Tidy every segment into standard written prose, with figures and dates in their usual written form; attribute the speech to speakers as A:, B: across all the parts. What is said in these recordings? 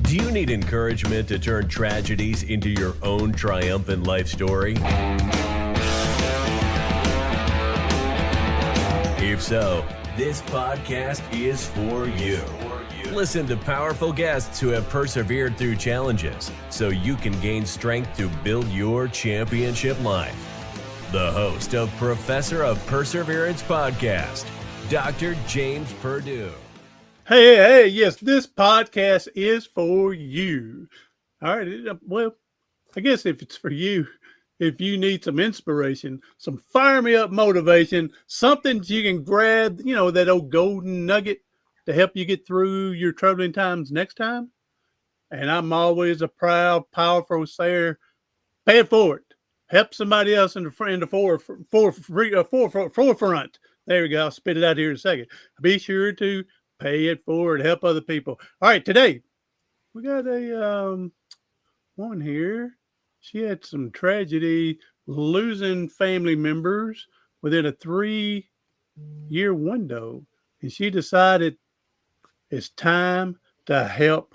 A: Do you need encouragement to turn tragedies into your own triumphant life story? If so, this podcast is for you. Listen to powerful guests who have persevered through challenges so you can gain strength to build your championship life. The host of Professor of Perseverance podcast, Dr. James Perdue.
B: Hey, yes, this podcast is for you. All right, well, I guess if it's for you, if you need some inspiration, some fire me up motivation, something you can grab, that old golden nugget to help you get through your troubling times next time. And I'm always a proud, powerful sayer. Pay it forward. Help somebody else in the forefront. There we go. I'll spit it out here in a second. Be sure to pay it forward, help other people. All right, today we got a one here. She had some tragedy, losing family members within a 3-year window, and she decided it's time to help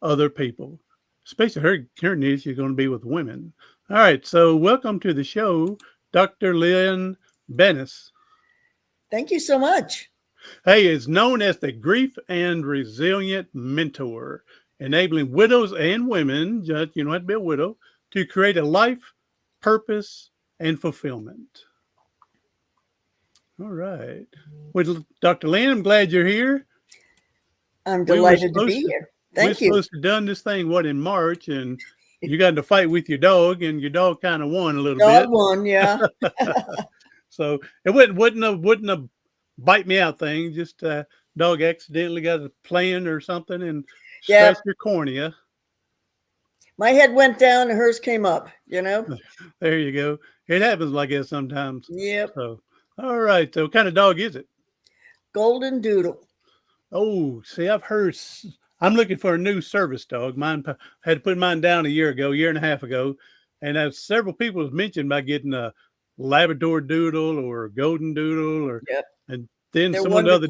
B: other people, especially her niche is going to be with women. All right, so welcome to the show, Dr. Lynn Banis.
C: Thank you so much.
B: Hey, is known as the Grief and Resilient Mentor, enabling widows and women, you don't have to be a widow, to create a life, purpose, and fulfillment. All right. Well, Dr. Lynn, I'm glad you're here.
C: I'm delighted to be here. Thank you.
B: We're supposed to have done this thing, in March, and you got in a fight with your dog, and your dog kind of won a little bit.
C: Dog won, yeah.
B: So it wouldn't have bite me out thing, just dog accidentally got a plane or something and scratched your cornea.
C: My head went down and hers came up,
B: There you go. It happens like that sometimes.
C: Yep.
B: So, all right. So what kind of dog is it?
C: Golden Doodle.
B: Oh, see, I'm looking for a new service dog. Mine had to put mine down a year and a half ago. And as several people have mentioned about getting a Labrador Doodle or a Golden Doodle or and then someone the other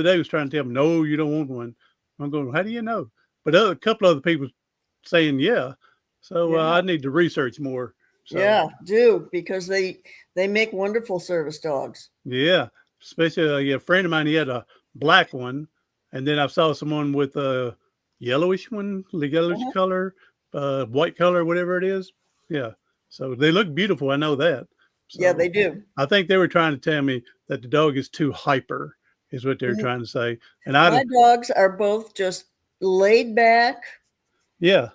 B: day was trying to tell me, no, you don't want one. I'm going, how do you know? But a couple other people saying, yeah. So I need to research more. So,
C: yeah, do, because they make wonderful service dogs.
B: Yeah, especially a friend of mine, he had a black one. And then I saw someone with a yellowish one, the yellowish color, white color, whatever it is. Yeah. So they look beautiful. I know that. So
C: yeah, they do.
B: I think they were trying to tell me that the dog is too hyper, is what they're trying to say. And
C: my dogs are both just laid back.
B: Yeah.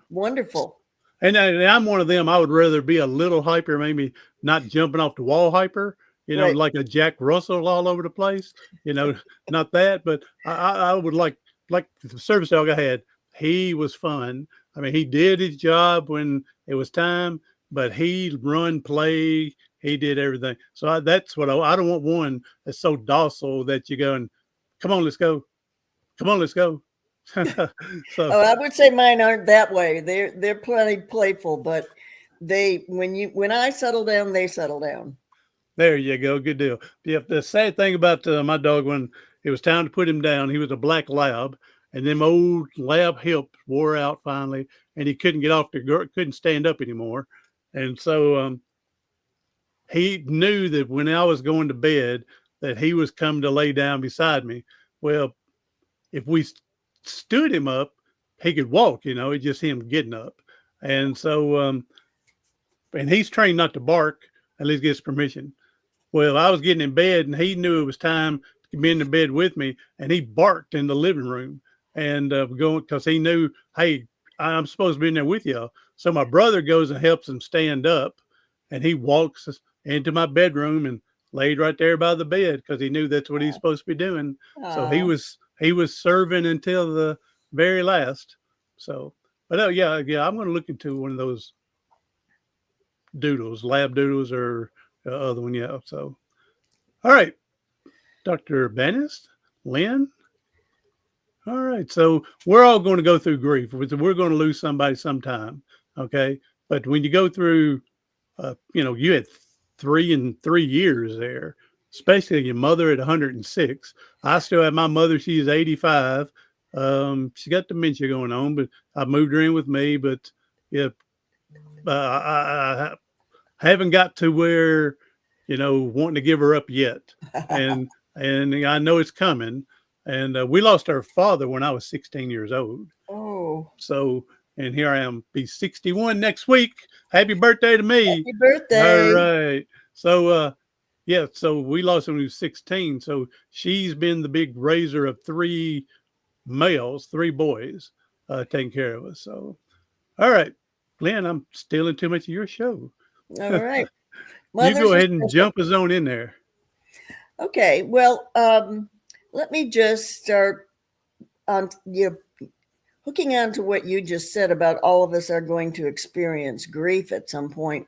C: Wonderful.
B: And I'm one of them. I would rather be a little hyper, maybe not jumping off the wall hyper,
C: right.
B: Like a Jack Russell all over the place, not that, but I would like the service dog I had. He was fun. I mean, he did his job when it was time, but he run, play, he did everything. So that's what I don't want one that's so docile that you're going, come on, let's go. Come on, let's go.
C: I would say mine aren't that way. They're plenty playful, but when I settle down, they settle down.
B: There you go. Good deal. Yeah, the sad thing about my dog, when it was time to put him down, he was a black lab, and them old lab hips wore out finally, and he couldn't get off couldn't stand up anymore. And so he knew that when I was going to bed that he was coming to lay down beside me. Well, if we stood him up, he could walk, it's just him getting up. And so, and he's trained not to bark unless he gets permission. Well, I was getting in bed and he knew it was time to be in the bed with me, and he barked in the living room and going, because he knew, hey, I'm supposed to be in there with y'all. So my brother goes and helps him stand up, and he walks into my bedroom and laid right there by the bed because he knew that's what he's supposed to be doing. So he was serving until the very last. So, but I'm going to look into one of those doodles, lab doodles, or other one. Yeah. So, all right, Dr. Banis, Lynn. All right. So we're all going to go through grief. We're going to lose somebody sometime. Okay. But when you go through, you had 3 years there, especially your mother at 106. I still have my mother. She's 85. She got dementia going on, but I moved her in with me. But yeah, I haven't got to where, wanting to give her up yet. And I know it's coming. And we lost our father when I was 16 years old.
C: Oh.
B: So, and here I am, be 61 next week. Happy birthday to me.
C: Happy birthday.
B: All right. So, yeah, so we lost him when he was 16. So she's been the big raiser of three boys, taking care of us. So, all right, Lynn, I'm stealing too much of your show.
C: All right.
B: You go ahead and jump us on in there.
C: Okay. Well, let me just start on hooking on to what you just said about all of us are going to experience grief at some point.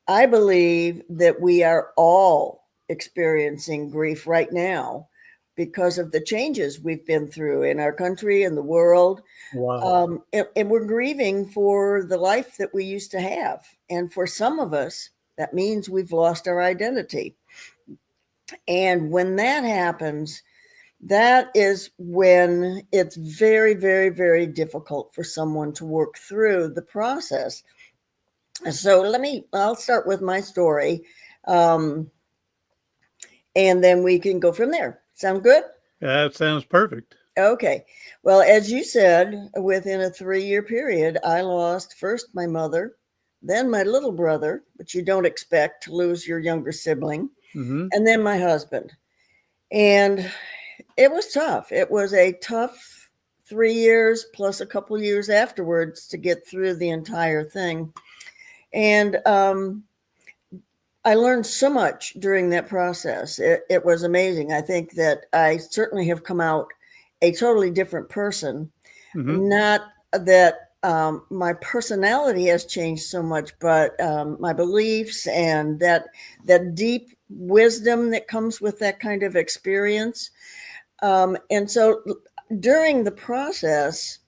C: I believe that we are all experiencing grief right now because of the changes we've been through in our country and the world.
B: Wow.
C: And we're grieving for the life that we used to have. And for some of us, that means we've lost our identity. And when that happens, that is when it's very, very, very difficult for someone to work through the process. So I'll start with my story. And then we can go from there. Sound good?
B: That sounds perfect.
C: Okay. Well, as you said, within a 3-year period, I lost first my mother, then my little brother, which you don't expect to lose your younger sibling, and then my husband. And it was tough. It was a tough 3 years plus a couple years afterwards to get through the entire thing. And I learned so much during that process. It was amazing. I think that I certainly have come out a totally different person. Not that my personality has changed so much, but my beliefs and that deep wisdom that comes with that kind of experience. And so during the process,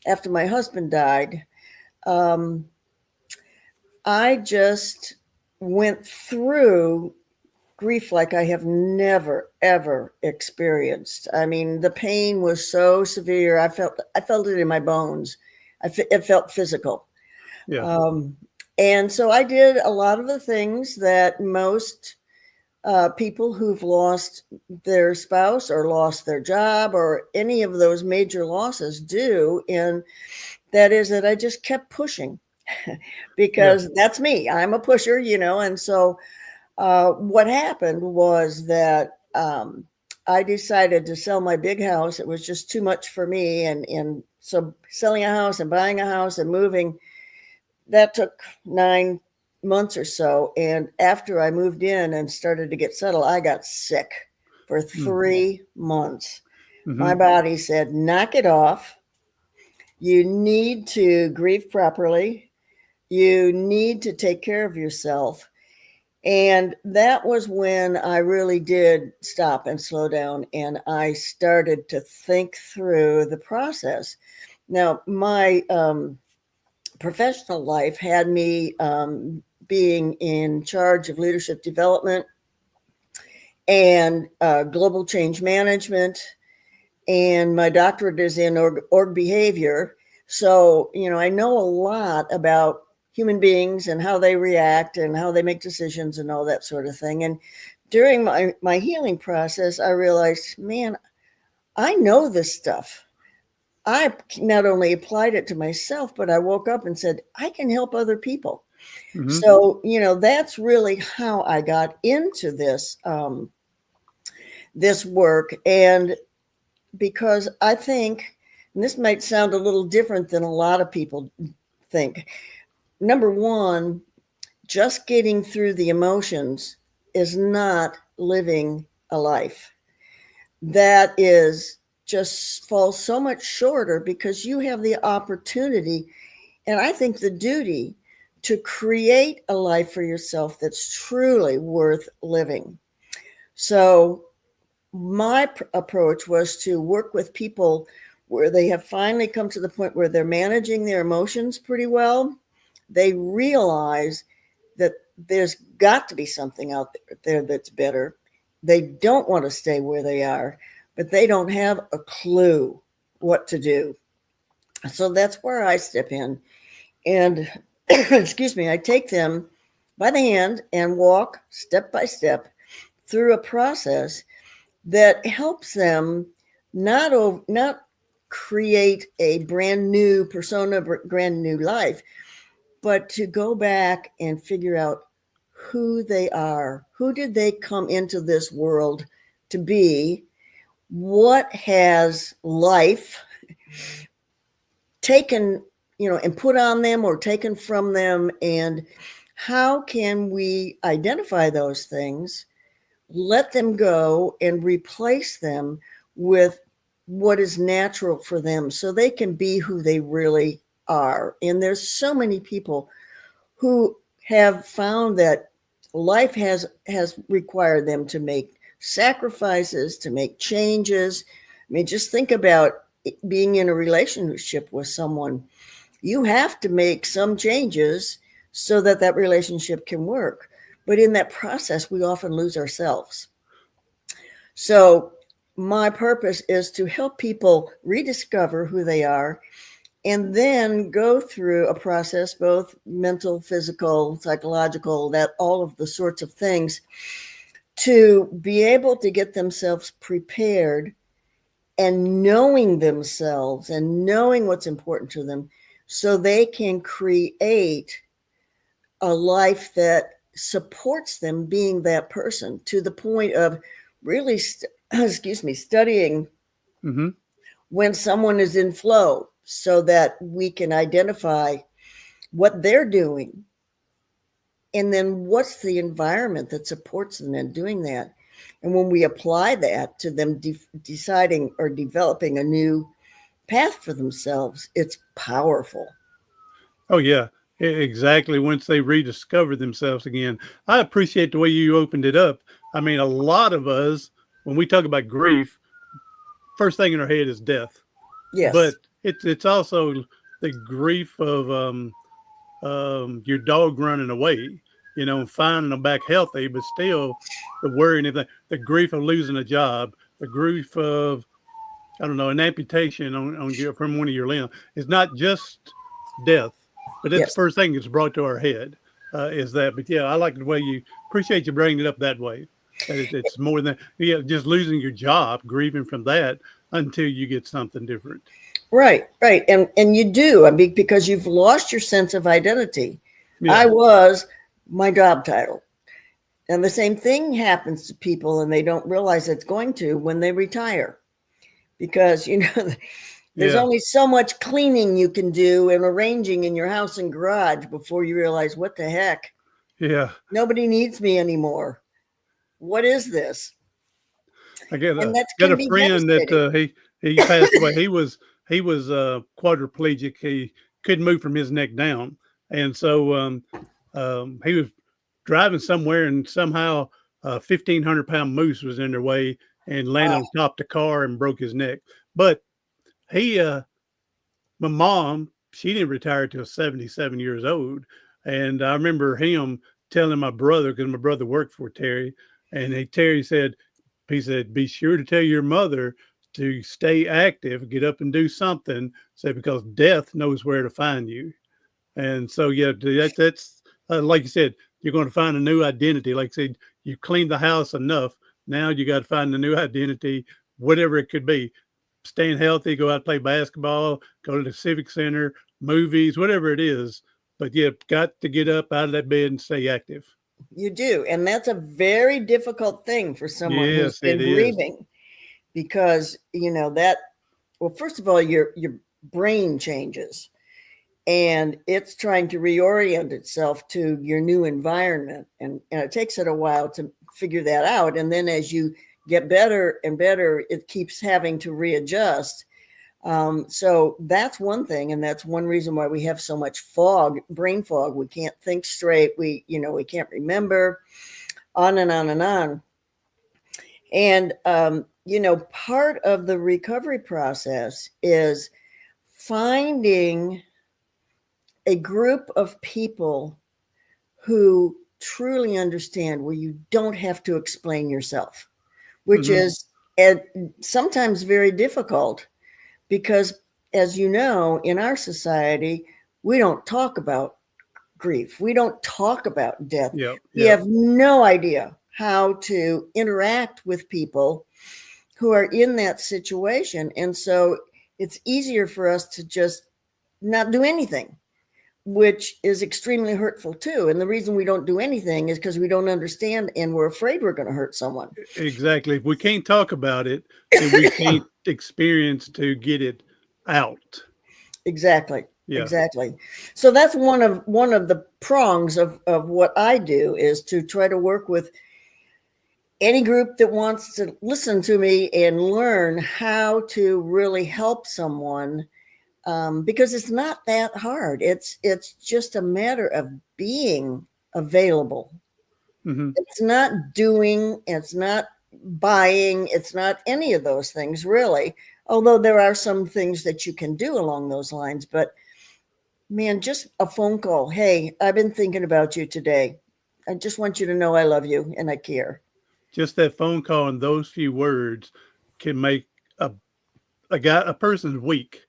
C: after my husband died, I just went through grief like I have never, ever experienced. I mean, the pain was so severe. I felt it in my bones. It felt physical.
B: Yeah.
C: And so I did a lot of the things that most people who've lost their spouse or lost their job or any of those major losses do. And that is that I just kept pushing because that's me. I'm a pusher, and so what happened was that I decided to sell my big house. It was just too much for me. And so selling a house and buying a house and moving, that took 9 months or so. And after I moved in and started to get settled, I got sick for 3 months. My body said, knock it off. You need to grieve properly. You need to take care of yourself. And that was when I really did stop and slow down, and I started to think through the process. Now, my professional life had me being in charge of leadership development and global change management, and my doctorate is in org behavior. So, I know a lot about human beings and how they react and how they make decisions and all that sort of thing. And during my healing process, I realized, man, I know this stuff. I not only applied it to myself, but I woke up and said, I can help other people. So, that's really how I got into this, this work. And because I think, and this might sound a little different than a lot of people think, number one, just getting through the emotions is not living a life. That is just falls so much shorter because you have the opportunity, and I think the duty, to create a life for yourself that's truly worth living. So my approach was to work with people where they have finally come to the point where they're managing their emotions pretty well. They realize that there's got to be something out there that's better. They don't want to stay where they are, but they don't have a clue what to do. So that's where I step in. And excuse me, I take them by the hand and walk step by step through a process that helps them not create a brand new persona, brand new life, but to go back and figure out who they are. Who did they come into this world to be? What has life taken, and put on them or taken from them? And how can we identify those things, let them go, and replace them with what is natural for them so they can be who they really are? And there's so many people who have found that life has required them to make sacrifices, to make changes. I mean, just think about being in a relationship with someone. You have to make some changes so that that relationship can work. But in that process, we often lose ourselves. So my purpose is to help people rediscover who they are and then go through a process, both mental, physical, psychological, that all of the sorts of things, to be able to get themselves prepared and knowing themselves and knowing what's important to them so they can create a life that supports them being that person, to the point of really, studying when someone is in flow so that we can identify what they're doing. And then what's the environment that supports them in doing that? And when we apply that to them deciding or developing a new path for themselves, it's powerful.
B: Oh, yeah, exactly. Once they rediscover themselves again. I appreciate the way you opened it up. I mean, a lot of us, when we talk about grief, first thing in our head is death.
C: Yes.
B: But it's also the grief of your dog running away, finding them back healthy, but still the worry and everything, the grief of losing a job, the grief of, I don't know, an amputation from one of your limbs. It's not just death, but it's the first thing that's brought to our head is that. But yeah, I like the way you appreciate you bringing it up that way. It's more than just losing your job, grieving from that until you get something different.
C: Right. And you do, because you've lost your sense of identity. Yeah. I was my job title. And the same thing happens to people, and they don't realize it's going to when they retire. Because, there's only so much cleaning you can do and arranging in your house and garage before you realize, what the heck?
B: Yeah.
C: Nobody needs me anymore. What is this?
B: I got a friend that he passed away. He was quadriplegic. He couldn't move from his neck down, and so he was driving somewhere, and somehow a 1,500-pound moose was in their way and landed on top of the car and broke his neck. But my mom, she didn't retire till 77 years old, and I remember him telling my brother, because my brother worked for Terry, and Terry said, be sure to tell your mother to stay active, get up and do something, because death knows where to find you. And so, yeah, that's like you said, you're going to find a new identity. Like I said, you cleaned the house enough. Now you got to find a new identity, whatever it could be. Staying healthy, go out, play basketball, go to the civic center, movies, whatever it is. But yeah, got to get up out of that bed and stay active.
C: You do. And that's a very difficult thing for someone who's been grieving, because, first of all, your brain changes and it's trying to reorient itself to your new environment. And it takes it a while to figure that out. And then as you get better and better, it keeps having to readjust. So that's one thing. And that's one reason why we have so much fog, brain fog. We can't think straight. We can't remember, on and on and on. And, part of the recovery process is finding a group of people who truly understand, where you don't have to explain yourself, which is sometimes very difficult. because, as you know, in our society, we don't talk about grief. We don't talk about death.
B: Yep.
C: We have no idea how to interact with people who are in that situation. And so it's easier for us to just not do anything, which is extremely hurtful too. And the reason we don't do anything is because we don't understand and we're afraid we're going to hurt someone.
B: Exactly. If we can't talk about it, then we can't experience to get it out.
C: Exactly.
B: Yeah.
C: Exactly. So that's one of the prongs of what I do, is to try to work with any group that wants to listen to me and learn how to really help someone, because it's not that hard. It's just a matter of being available.
B: Mm-hmm.
C: It's not doing, it's not buying, it's not any of those things really. Although there are some things that you can do along those lines, but man, just a phone call. Hey, I've been thinking about you today. I just want you to know I love you and I care.
B: Just that phone call and those few words can make a person's week,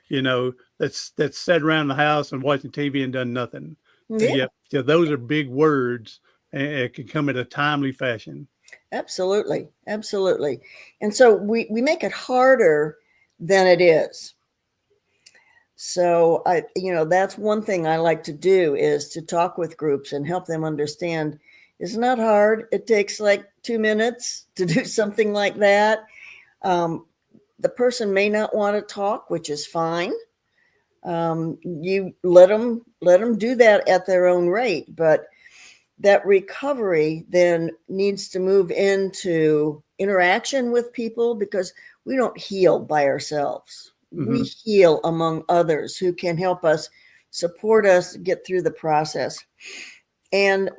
B: that's sat around the house and watching TV and done nothing.
C: Yeah.
B: Yeah, those are big words, and it can come in a timely fashion.
C: Absolutely. Absolutely. And so we make it harder than it is. So that's one thing I like to do, is to talk with groups and help them understand it's not hard. It takes like 2 minutes to do something like that. The person may not want to talk, which is fine. You let them do that at their own rate, but that recovery then needs to move into interaction with people, because we don't heal by ourselves. Mm-hmm. We heal among others who can help us, support us, get through the process. And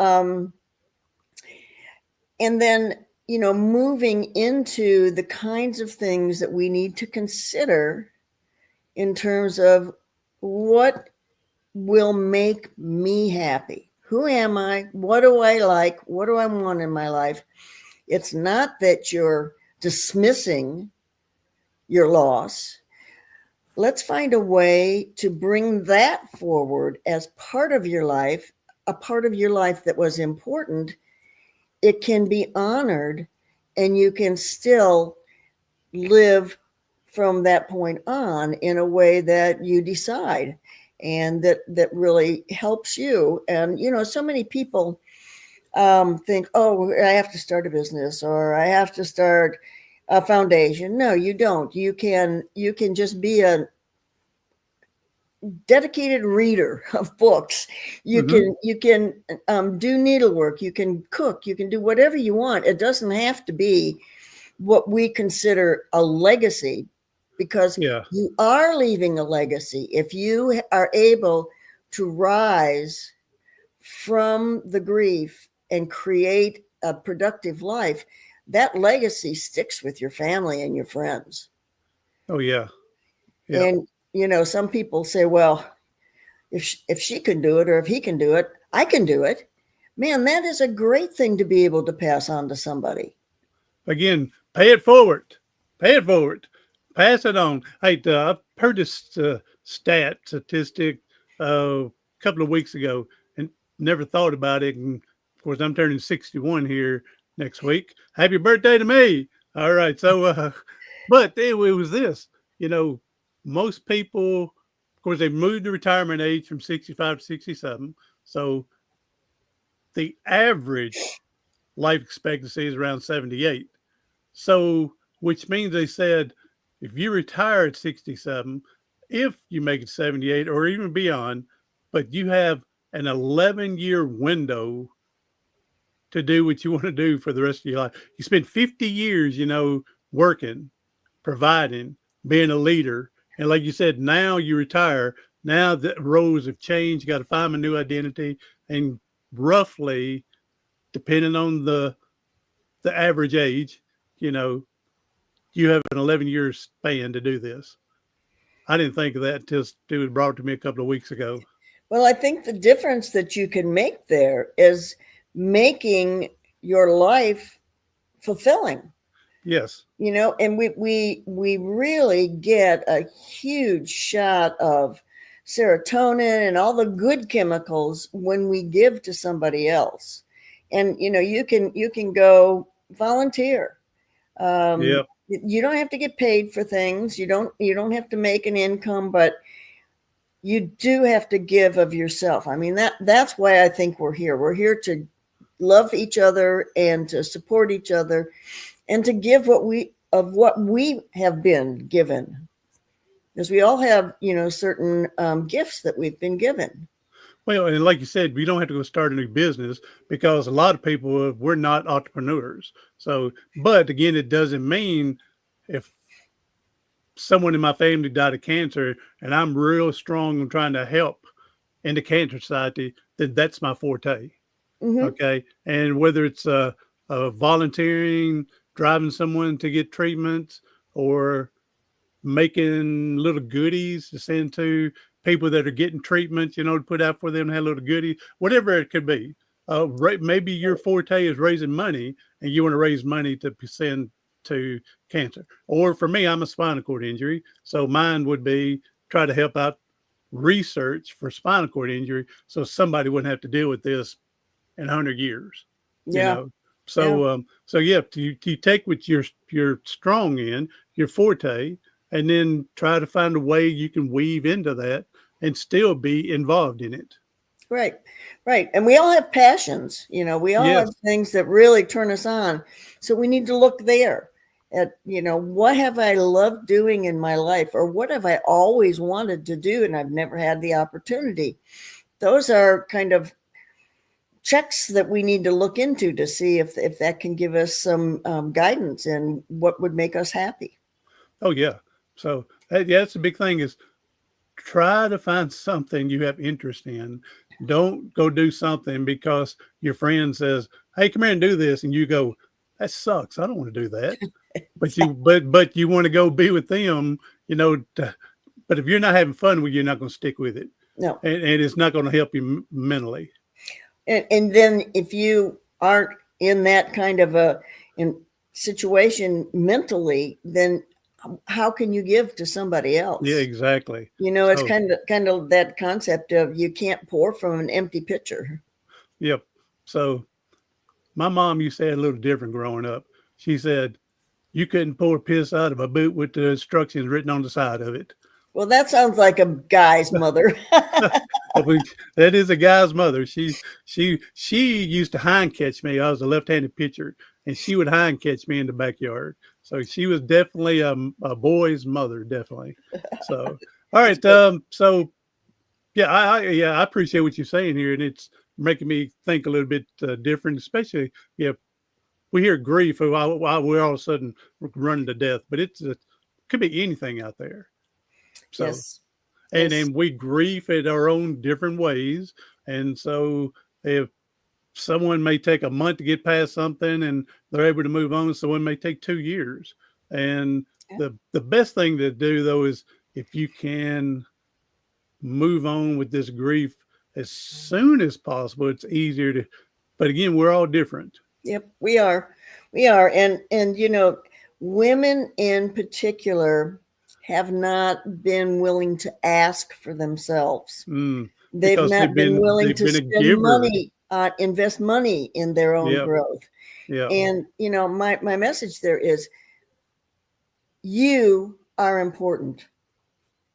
C: then, moving into the kinds of things that we need to consider in terms of what will make me happy. Who am I? What do I like? What do I want in my life? It's not that you're dismissing your loss. Let's find a way to bring that forward as part of your life, a part of your life that was important. It can be honored, and you can still live from that point on in a way that you decide, and that really helps you. And, so many people think, oh, I have to start a business, or I have to start a foundation. No, you don't. You can just be a dedicated reader of books. You can do needlework. You can cook. You can do whatever you want. It doesn't have to be what we consider a legacy, because you are leaving a legacy. If you are able to rise from the grief and create a productive life, that legacy sticks with your family and your friends.
B: Oh, yeah.
C: And, some people say, well, if she can do it, or if he can do it, I can do it. Man, that is a great thing to be able to pass on to somebody.
B: Again, pay it forward. Pass it on. Hey, I've heard this statistic a couple of weeks ago and never thought about it. And of course, I'm turning 61 here next week. Happy birthday to me. All right. So, but it was this, most people, of course, they moved the retirement age from 65 to 67. So the average life expectancy is around 78. So, which means they said, if you retire at 67, if you make it 78 or even beyond, but you have an 11-year window to do what you want to do for the rest of your life. You spend 50 years, working, providing, being a leader. And like you said, now you retire. Now the roles have changed. You got to find a new identity. And roughly, depending on the average age, you have an 11-year span to do this. I didn't think of that until it was brought to me a couple of weeks ago.
C: Well, I think the difference that you can make there is making your life fulfilling.
B: Yes.
C: And we really get a huge shot of serotonin and all the good chemicals when we give to somebody else. And you can go volunteer.
B: Yeah.
C: You don't have to get paid for things. You don't have to make an income, but you do have to give of yourself. I mean, that's why I think we're here. We're here to love each other and to support each other and to give what we have been given, because we all have certain gifts that we've been given.
B: Well, and like you said, we don't have to go start a new business, because a lot of people, we're not entrepreneurs. So, but again, it doesn't mean if someone in my family died of cancer and I'm real strong and trying to help in the cancer society, then that's my forte.
C: Mm-hmm.
B: Okay. And whether it's volunteering, driving someone to get treatments, or making little goodies to send to people that are getting treatment, to put out for them, to have little goodies, whatever it could be. Maybe your forte is raising money and you want to raise money to send to cancer. Or for me, I'm a spinal cord injury. So mine would be try to help out research for spinal cord injury, so somebody wouldn't have to deal with this in 100 years.
C: Yeah.
B: So you take what you're strong in, your forte, and then try to find a way you can weave into that and still be involved in it.
C: Right. And we all have passions, we all
B: Yes.
C: have things that really turn us on. So we need to look there at, what have I loved doing in my life, or what have I always wanted to do and I've never had the opportunity. Those are kind of checks that we need to look into to see if that can give us some guidance in what would make us happy.
B: Oh, yeah. So that's the big thing, is try to find something you have interest in. Don't go do something because your friend says, "Hey, come here and do this." And you go, "That sucks. I don't want to do that." But you want to go be with them, but if you're not having fun with it, you're not going to stick with it.
C: No.
B: And it's not going to help you mentally.
C: And then if you aren't in that kind of a situation mentally, then how can you give to somebody else?
B: Yeah, exactly.
C: It's kind of that concept of you can't pour from an empty pitcher.
B: Yep. So my mom used to say a little different growing up. She said, you couldn't pour piss out of a boot with the instructions written on the side of it.
C: Well, that sounds like a guy's mother.
B: That is a guy's mother. She used to hind catch me. I was a left-handed pitcher, and she would hind catch me in the backyard. So she was definitely a boy's mother, definitely. So, all right. So yeah, I appreciate what you're saying here, and it's making me think a little bit different, especially we hear grief while we're all of a sudden running to death, but it could be anything out there. So,
C: yes.
B: And we grieve at our own different ways. And so if someone may take a month to get past something and they're able to move on, someone may take 2 years. And the best thing to do, though, is if you can move on with this grief as soon as possible, it's easier to, but again, we're all different.
C: Yep, we are. And women in particular have not been willing to ask for themselves. They've not been willing to spend money, invest money in their own growth.
B: Yeah.
C: And, my message there is, you are important.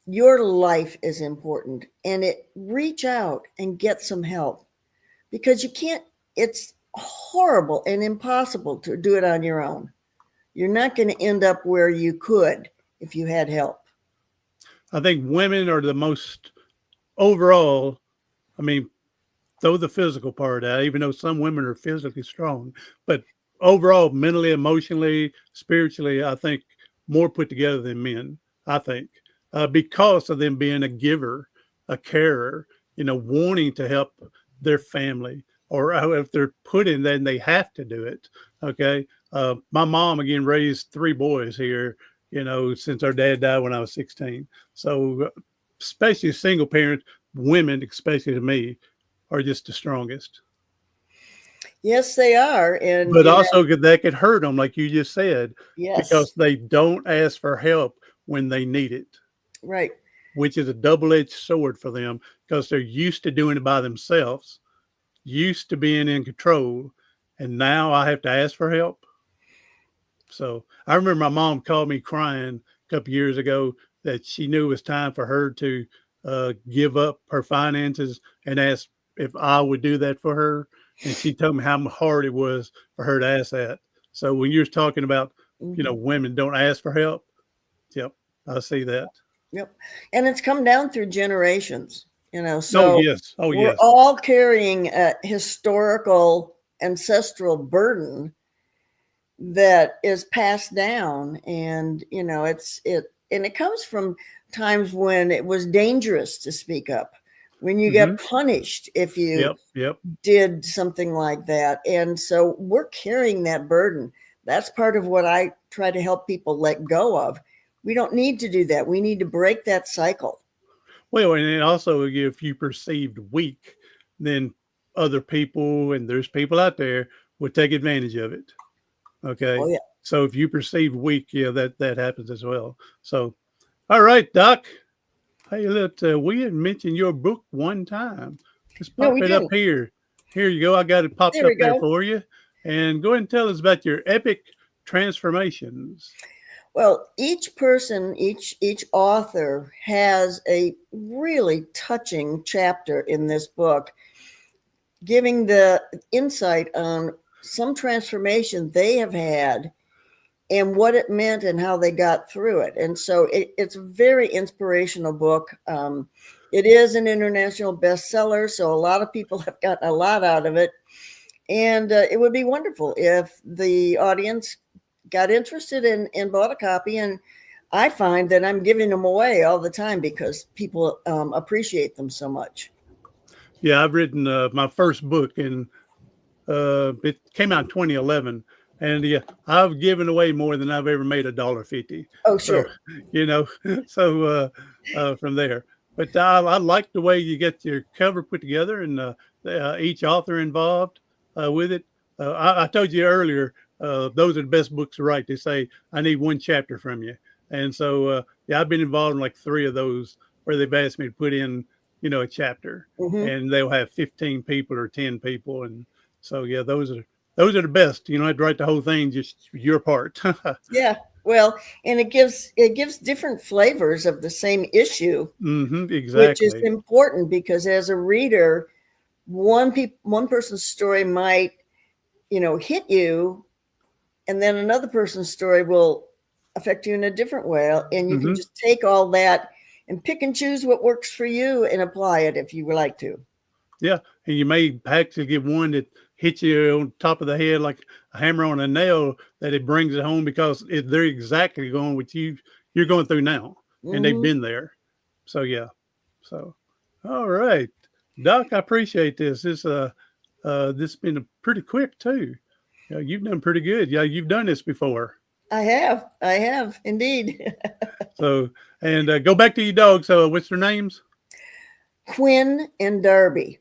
C: Your life is important, and reach out and get some help, because it's horrible and impossible to do it on your own. You're not going to end up where you could if you had help.
B: I think women are the most overall. I mean, throw the physical part out, even though some women are physically strong, but overall, mentally, emotionally, spiritually, I think more put together than men, I think, because of them being a giver, a carer, wanting to help their family, or if they're put in, then they have to do it. Okay. My mom, again, raised 3 boys here, since our dad died when I was 16. So especially single parents, women, especially to me, are just the strongest.
C: Yes, they are. And,
B: But also that could hurt them, like you just said,
C: yes,
B: because they don't ask for help when they need it,
C: right.
B: which is a double-edged sword for them because they're used to doing it by themselves, used to being in control, and now I have to ask for help. So I remember my mom called me crying a couple years ago that she knew it was time for her to give up her finances and asked if I would do that for her. And she told me how hard it was for her to ask that. So when you're talking about,
C: Mhm.
B: women don't ask for help, yep, I see that.
C: Yep. And it's come down through generations,
B: Oh,
C: so
B: yes. Oh,
C: we're
B: yes.
C: all carrying a historical ancestral burden that is passed down. And, it comes from times when it was dangerous to speak up, when you
B: Hmm.
C: got punished if you
B: Yep. Yep.
C: did something like that. And so we're carrying that burden. That's part of what I try to help people let go of. We don't need to do that. We need to break that cycle.
B: Well, and then also if you perceived weak, then other people, and there's people out there, would take advantage of it.
C: Oh,
B: Okay.
C: yeah.
B: So if you perceive weak, yeah, that happens as well. So, all right, Doc. Hey, look, we had mentioned your book one time. Let's
C: No,
B: pop
C: we
B: it up
C: didn't.
B: here. Here you go. I got it popped
C: There we
B: up there
C: go.
B: for you. And go ahead and tell us about your epic transformations.
C: Well, each person, each author has a really touching chapter in this book, giving the insight on some transformation they have had and what it meant and how they got through it. And so it's a very inspirational book. It is an international bestseller, so a lot of people have gotten a lot out of it. And it would be wonderful if the audience got interested and bought a copy. And I find that I'm giving them away all the time because people appreciate them so much.
B: Yeah, I've written my first book, and it came out in 2011. And yeah, I've given away more than I've ever made $1.50.
C: Oh,
B: So,
C: sure.
B: you know, so from there. But I like the way you get your cover put together and each author involved with it. I told you earlier, those are the best books to write. They say, I need one chapter from you. And so, yeah, I've been involved in like 3 of those where they've asked me to put in, a chapter,
C: Hmm.
B: and they'll have 15 people or 10 people. And so, yeah, those are the best. You don't have to write the whole thing, just your part.
C: Yeah. Well, and it gives different flavors of the same issue, which is
B: Exactly.
C: important because as a reader, one person's story might, hit you, and then another person's story will affect you in a different way. And you can
B: Hmm.
C: just take all that and pick and choose what works for you and apply it if you would like to.
B: Yeah, and you may actually get one that hits you on top of the head like a hammer on a nail, that it brings it home because they're exactly going what you're going through now, and they've
C: Hmm.
B: been there. So yeah. So all right, Doc, I appreciate this. This has been pretty quick too. Yeah, you've done pretty good. Yeah, you've done this before.
C: I have indeed.
B: So and go back to your dogs. So what's their names?
C: Quinn and Darby.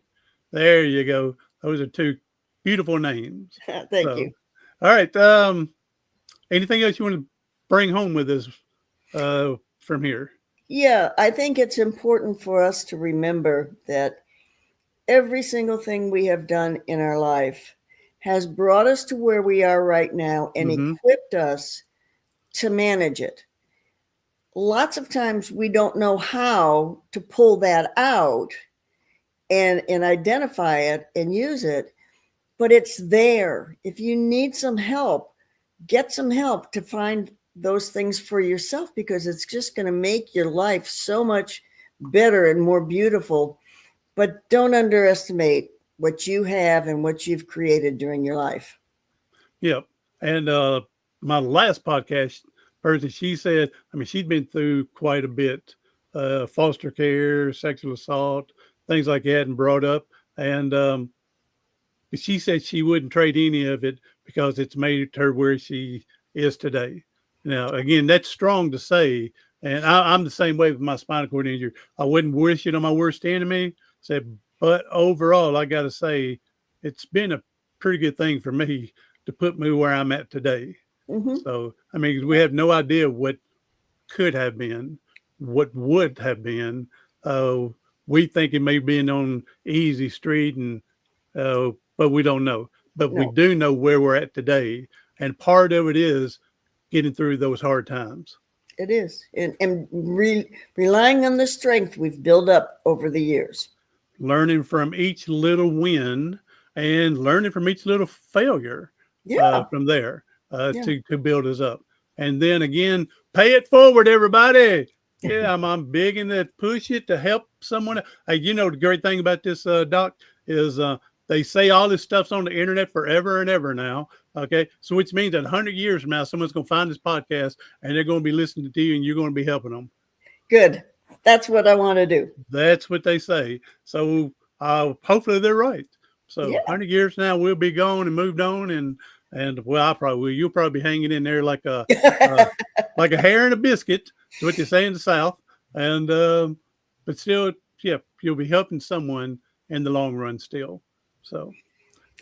B: There you go. Those are 2 beautiful names.
C: Thank
B: So
C: you.
B: all right. Anything else you want to bring home with us from here?
C: Yeah, I think it's important for us to remember that every single thing we have done in our life has brought us to where we are right now and
B: Hmm.
C: equipped us to manage it. Lots of times we don't know how to pull that out and identify it and use it, but it's there. If you need some help, get some help to find those things for yourself, because it's just going to make your life so much better and more beautiful. But don't underestimate what you have and what you've created during your life.
B: Yep. And my last podcast person, she said, I mean, she'd been through quite a bit, foster care, sexual assault, things like that, and brought up. And she said she wouldn't trade any of it because it's made her where she is today. Now, again, that's strong to say. And I'm the same way with my spinal cord injury. I wouldn't wish it on my worst enemy. Said, but overall, I got to say, it's been a pretty good thing for me to put me where I'm at today.
C: Mm-hmm.
B: So, I mean, we have no idea what could have been, what would have been. We think it may be on easy street, and but we don't know. But we
C: No,
B: do know where we're at today, and part of it is getting through those hard times.
C: it is. And relying on the strength we've built up over the years.
B: Learning from each little win and learning from each little failure
C: Yeah.
B: from there
C: Yeah.
B: to build us up. And then again, pay it forward, everybody. Yeah, I'm big in that push it to help someone. Hey, you know, the great thing about this, Doc, is they say all this stuff's on the internet forever and ever now. Okay. So which means that 100 years from now, someone's going to find this podcast and they're going to be listening to you and you're going to be helping them.
C: Good. That's what I want to do.
B: That's what they say. So hopefully they're right. So 100 years now, we'll be gone and moved on. And well, I probably will. You'll probably be hanging in there like a hair in a biscuit, is what they say in the South. And but still, yeah, you'll be helping someone in the long run still. So,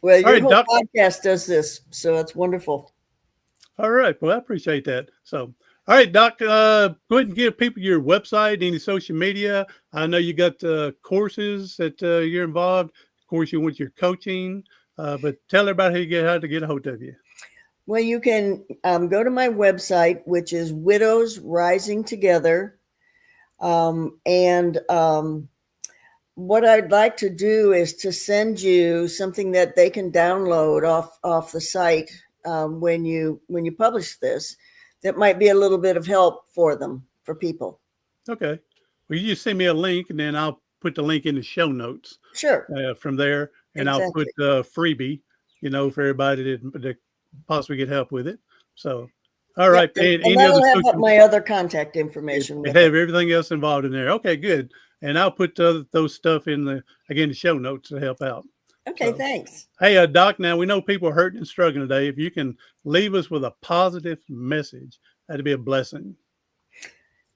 C: well, your whole
B: Doc,
C: podcast does this, so it's wonderful.
B: All right, well, I appreciate that. So, all right, Doc, go ahead and give people your website, any social media. I know you got courses that you're involved. Of course, you want your coaching, but tell everybody how to get a hold of you.
C: Well, you can go to my website, which is Widows Rising Together. What I'd like to do is to send you something that they can download off the site when you publish this. That might be a little bit of help for them, for people.
B: Okay. Well, you just send me a link, and then I'll put the link in the show notes.
C: Sure.
B: From there, and
C: Exactly.
B: I'll put FREEBIE, for everybody that possibly get help with it. So, all right.
C: And
B: any
C: that'll
B: other
C: have my other contact information.
B: It have everything else involved in there. Okay, good. And I'll put those stuff in the show notes to help out.
C: Okay,
B: So,
C: thanks.
B: Hey, Doc, now we know people are hurting and struggling today. If you can leave us with a positive message, that'd be a blessing.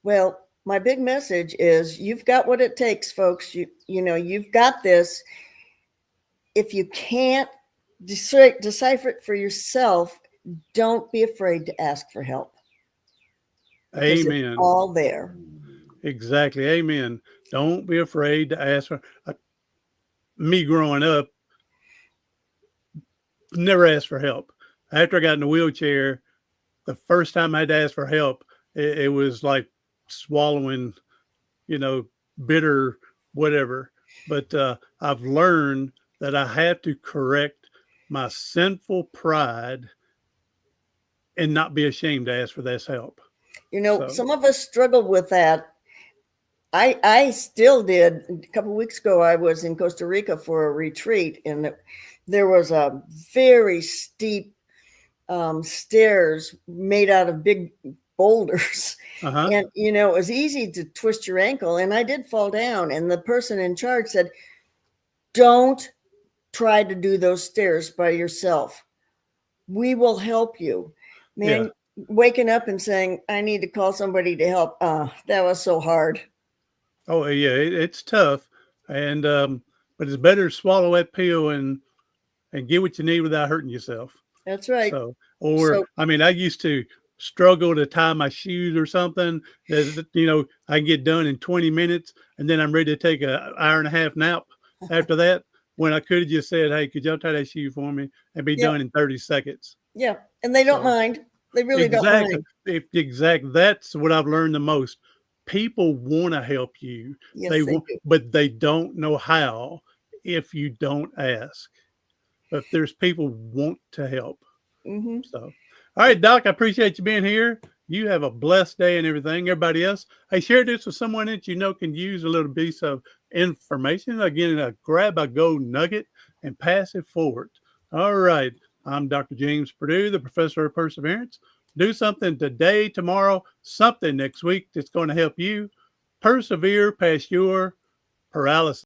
C: Well, my big message is you've got what it takes, folks. You've got this. If you can't decipher it for yourself, don't be afraid to ask for help.
B: Amen.
C: It's all there.
B: Exactly. Amen. Don't be afraid to ask for me growing up. Never asked for help. After I got in a wheelchair, the first time I had to ask for help, it was like swallowing, bitter whatever. But I've learned that I have to correct my sinful pride and not be ashamed to ask for this help.
C: Some of us struggle with that. I still did. A couple of weeks ago, I was in Costa Rica for a retreat, and there was a very steep stairs made out of big boulders.
B: Uh-huh.
C: And, it was easy to twist your ankle. And I did fall down. And the person in charge said, don't try to do those stairs by yourself. We will help you. Man, waking up and saying, I need to call somebody to help. That was so hard.
B: Oh, yeah, it's tough. And but it's better to swallow that pill and get what you need without hurting yourself.
C: That's right.
B: I used to struggle to tie my shoes or something that, I can get done in 20 minutes and then I'm ready to take an hour and a half nap after that, when I could have just said, hey, could y'all tie that shoe for me and be done in 30 seconds.
C: Yeah. And they don't mind. They really don't mind.
B: Exactly. That's what I've learned the most. People want to help you.
C: Yes, they do.
B: But they don't know how if you don't ask. But there's people who want to help.
C: Mm-hmm.
B: So, all right, Doc, I appreciate you being here. You have a blessed day and everything. Everybody else, hey, share this with someone that can use a little piece of information. Again, grab a gold nugget and pass it forward. All right. I'm Dr. James Purdue, the professor of perseverance. Do something today, tomorrow, something next week that's going to help you persevere past your paralysis.